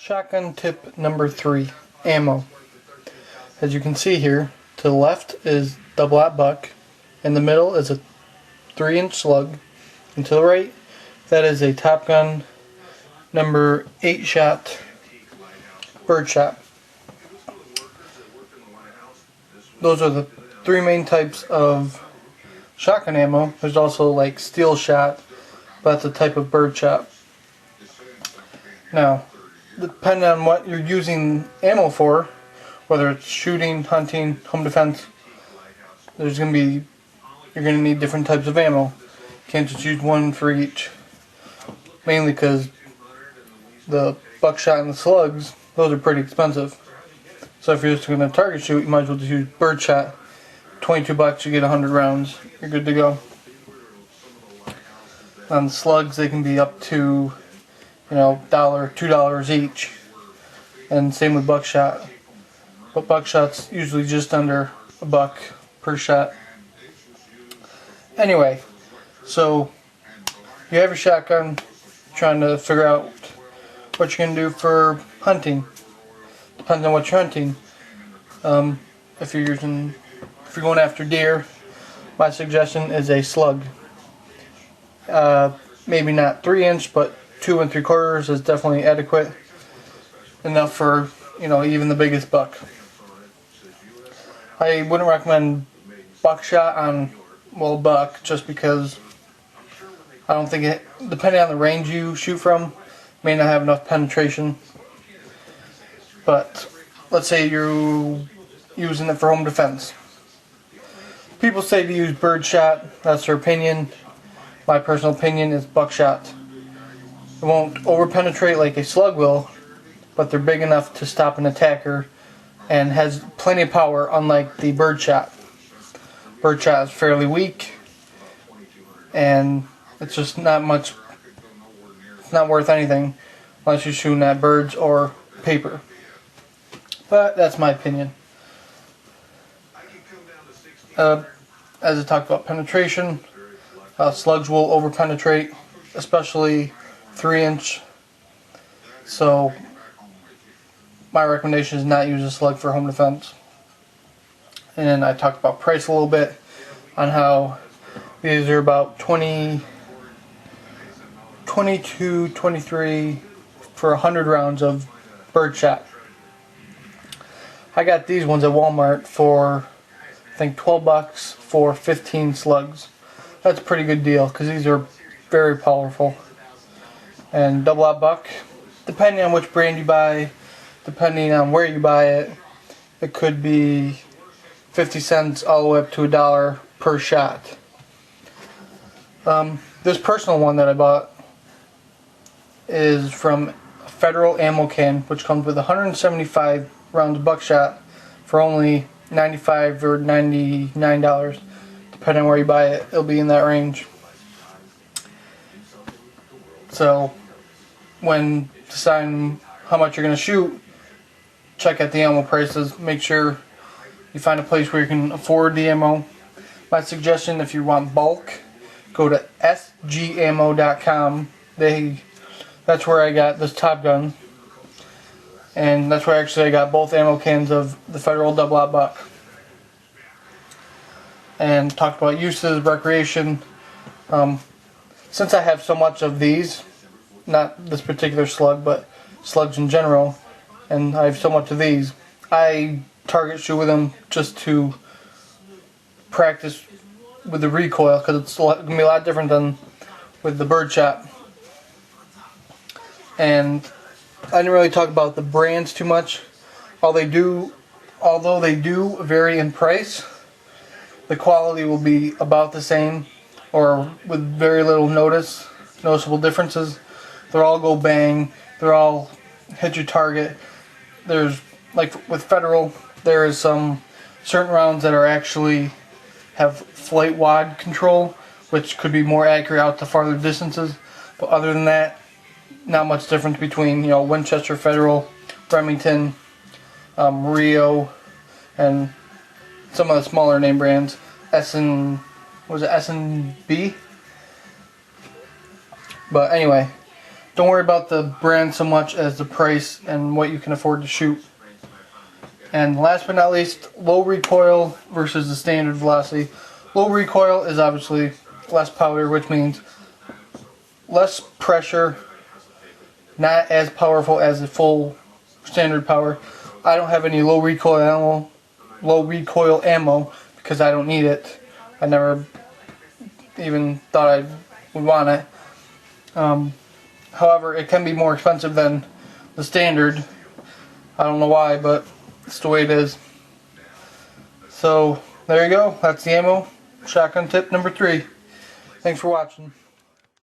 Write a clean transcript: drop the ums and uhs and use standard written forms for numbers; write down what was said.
Shotgun tip number 3, ammo. As you can see here, to the left is double-aught buck, in the middle is a 3-inch slug, and to the right, that is a Top Gun number 8-shot birdshot. Those are the 3 main types of shotgun ammo. There's also like steel shot, but that's a type of birdshot. Now, depending on what you're using ammo for, whether it's shooting, hunting, home defense, you're going to need different types of ammo. You can't just use one for each. Mainly because the buckshot and the slugs, those are pretty expensive. So if you're just going to target shoot, you might as well just use birdshot. $22, you get 100 rounds. You're good to go. On the slugs, they can be up to, $1, $2 each. And same with buckshot. But buckshot's usually just under $1 per shot. Anyway, so you have your shotgun, trying to figure out what you're going to do for hunting. Depends on what you're hunting. If you're going after deer, my suggestion is a slug. Maybe not 3-inch, but 2 3/4 is definitely adequate. Enough for, even the biggest buck. I wouldn't recommend buckshot on, buck, just because I don't think it, depending on the range you shoot from, may not have enough penetration. But let's say you're using it for home defense. People say to use birdshot. That's their opinion. My personal opinion is buckshot. It won't over-penetrate like a slug will, but they're big enough to stop an attacker and has plenty of power, unlike the birdshot. Birdshot is fairly weak, and it's just not much. It's not worth anything unless you're shooting at birds or paper. But that's my opinion. As I talked about penetration, slugs will over-penetrate, especially 3-inch. So my recommendation is not use a slug for home defense. And then I talked about price a little bit, on how these are about $22, $23 for 100 rounds of birdshot. I got these ones at Walmart for, I think, $12 for 15 slugs. That's a pretty good deal because these are very powerful. And double-aught buck, depending on which brand you buy, depending on where you buy it, it could be 50 cents all the way up to $1 per shot. This personal one that I bought is from Federal Ammo Can, which comes with 175 rounds of buckshot for only $95 or $99. Depending on where you buy it, it'll be in that range. So when deciding how much you're going to shoot, check out the ammo prices. Make sure you find a place where you can afford the ammo. My suggestion, if you want bulk, go to sgammo.com. That's where I got this Top Gun. And that's where actually I got both ammo cans of the Federal double-aught buck. And talked about uses, recreation. Since I have so much of these, not this particular slug, but slugs in general, and I have so much of these, I target shoot with them just to practice with the recoil, because it's going to be a lot different than with the birdshot. And I didn't really talk about the brands too much. Although they do vary in price, the quality will be about the same, or with very little noticeable differences. They'll all go bang. They'll all hit your target. There's, like with Federal, there is some certain rounds that are actually have flight wad control, which could be more accurate out to farther distances. But other than that, not much difference between Winchester, Federal, Remington, Rio, and some of the smaller name brands. S&B? But anyway, don't worry about the brand so much as the price and what you can afford to shoot. And last but not least, low recoil versus the standard velocity. Low recoil is obviously less powder, which means less pressure, not as powerful as the full standard power. I don't have any low recoil ammo because I don't need it. I never even thought I would want it. However, it can be more expensive than the standard. I don't know why, but it's the way it is. So there you go. That's the ammo shotgun tip number 3. Thanks for watching.